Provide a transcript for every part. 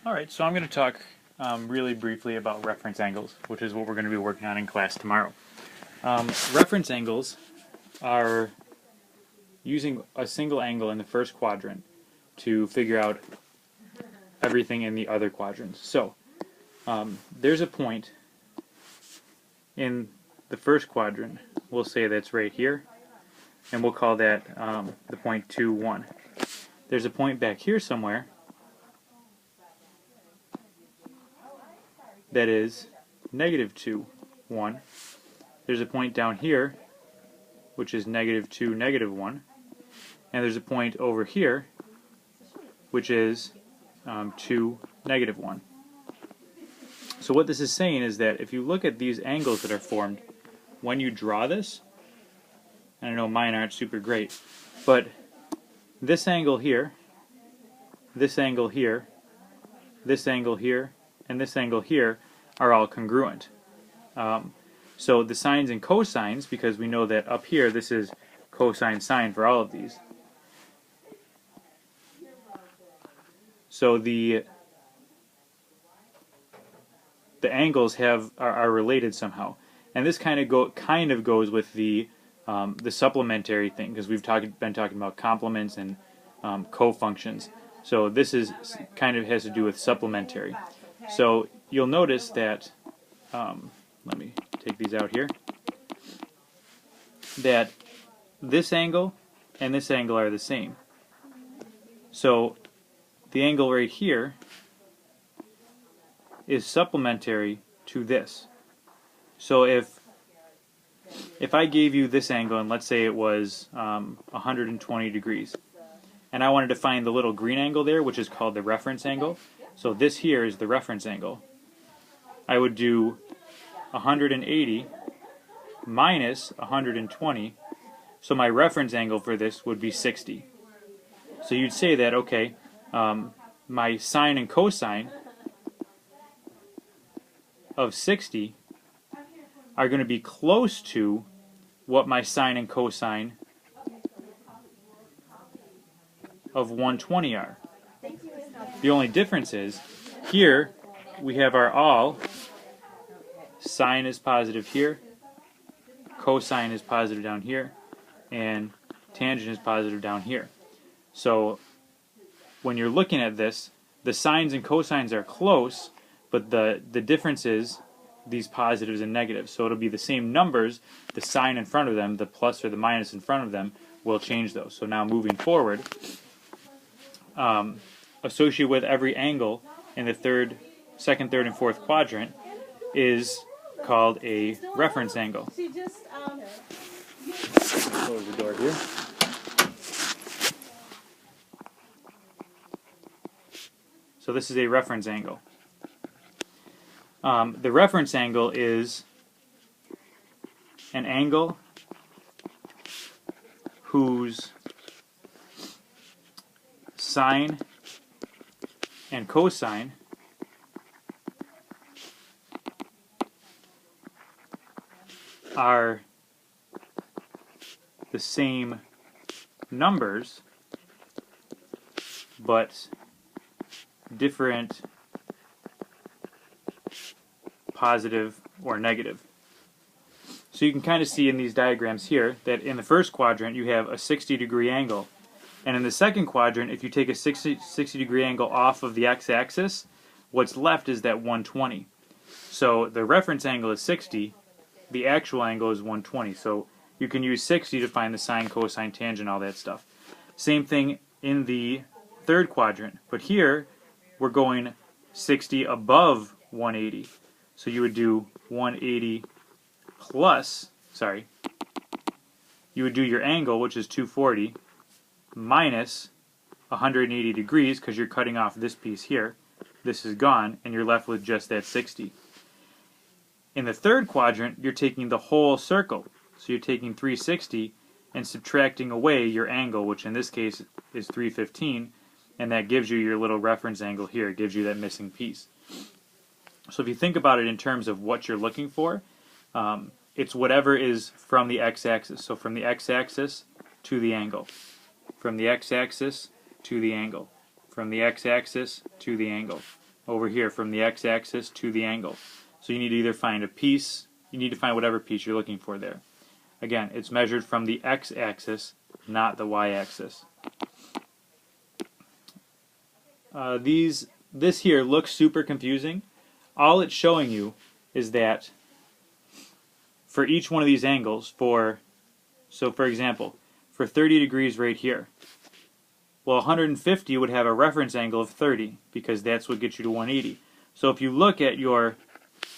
Alright, so I'm going to talk really briefly about reference angles, which is what we're going to be working on in class tomorrow. Reference angles are using a single angle in the first quadrant to figure out everything in the other quadrants. So, there's a point in the first quadrant, we'll say that's right here, and we'll call that the point 2, 1. There's a point back here somewhere that is negative 2, 1. There's a point down here, which is negative 2, negative 1. And there's a point over here, which is 2, negative 1. So what this is saying is that if you look at these angles that are formed when you draw this, and I know mine aren't super great, but this angle here, this angle here, this angle here, and this angle here are all congruent. So the sines and cosines, because we know that up here this is cosine sine for all of these. So the angles are related somehow, and this kind of goes with the supplementary thing, because we've been talking about complements and cofunctions. So this is kind of has to do with supplementary. So you'll notice that, let me take these out here, that this angle and this angle are the same. So the angle right here is supplementary to this. So if I gave you this angle, and let's say it was 120 degrees, and I wanted to find the little green angle there, which is called the reference angle, so this here is the reference angle, I would do 180 minus 120, so my reference angle for this would be 60. So you'd say that, okay, my sine and cosine of 60 are going to be close to what my sine and cosine of 120 are. The only difference is, here we have our all, sine is positive here, cosine is positive down here, and tangent is positive down here. So when you're looking at this, the sines and cosines are close, but the difference is these positives and negatives. So it'll be the same numbers, the sign in front of them, the plus or the minus in front of them, will change those. So now moving forward, associated with every angle in the second, third, and fourth quadrant is called a reference angle. Close the door here. So this is a reference angle. The reference angle is an angle whose sine and cosine are the same numbers, but different positive or negative. So you can kind of see in these diagrams here that in the first quadrant you have a 60-degree angle, and in the second quadrant, if you take a 60-degree angle off of the x-axis, what's left is that 120. So the reference angle is 60, the actual angle is 120. So you can use 60 to find the sine, cosine, tangent, all that stuff. Same thing in the third quadrant, but here we're going 60 above 180. So you would do 180 plus, you would do your angle, which is 240, minus 180 degrees, because you're cutting off this piece here. This is gone, and you're left with just that 60. In the third quadrant, you're taking the whole circle. So you're taking 360 and subtracting away your angle, which in this case is 315, and that gives you your little reference angle here. It gives you that missing piece. So if you think about it in terms of what you're looking for, it's whatever is from the x-axis. So from the x-axis to the angle. From the x-axis to the angle. From the x-axis to the angle. over here from the x-axis to the angle. So you need to either find a piece, you need to find whatever piece you're looking for there. Again, it's measured from the x-axis, not the y-axis. This here looks super confusing. All it's showing you is that for each one of these angles, so for example, for 30 degrees right here, well, 150 would have a reference angle of 30 because that's what gets you to 180. So if you look at your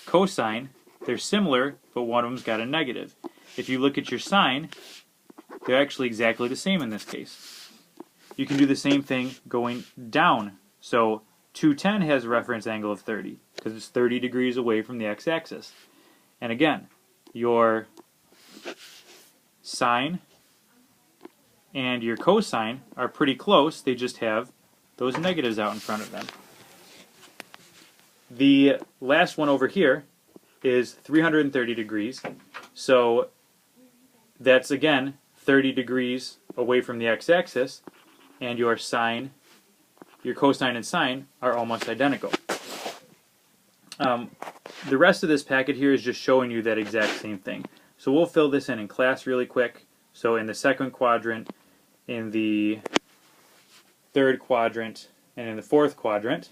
cosine, they're similar, but one of them's got a negative. If you look at your sine, they're actually exactly the same in this case. You can do the same thing going down. So 210 has a reference angle of 30 because it's 30 degrees away from the x-axis. And again, your sine and your cosine are pretty close. They just have those negatives out in front of them. The last one over here is 330 degrees. So that's, again, 30 degrees away from the x-axis, and your sine, your cosine and sine are almost identical. The rest of this packet here is just showing you that exact same thing. So we'll fill this in class really quick. So in the second quadrant, in the third quadrant, and in the fourth quadrant.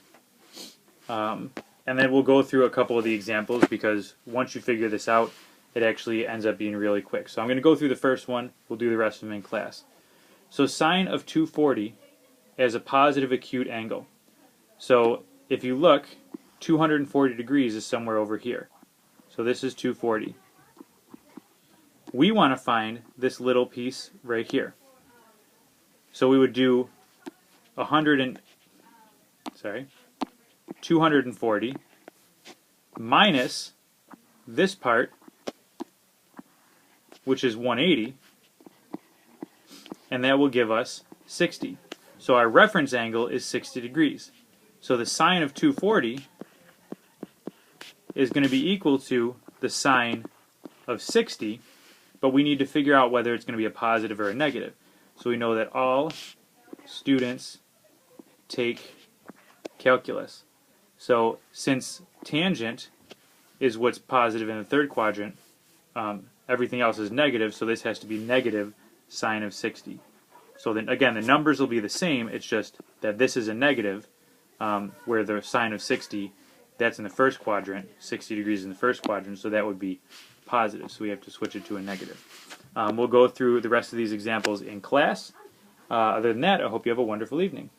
And then we'll go through a couple of the examples because once you figure this out, it actually ends up being really quick. So I'm going to go through the first one. We'll do the rest of them in class. So sine of 240 as a positive acute angle. So if you look, 240 degrees is somewhere over here. So this is 240. We want to find this little piece right here. So we would do 240 minus this part, which is 180, and that will give us 60. So our reference angle is 60 degrees. So the sine of 240 is going to be equal to the sine of 60, but we need to figure out whether it's going to be a positive or a negative. So we know that all students take calculus. So since tangent is what's positive in the third quadrant, everything else is negative, so this has to be negative sine of 60. So then again, the numbers will be the same, it's just that this is a negative, where the sine of 60, that's in the first quadrant, 60 degrees in the first quadrant, so that would be positive, so we have to switch it to a negative. We'll go through the rest of these examples in class. Other than that, I hope you have a wonderful evening.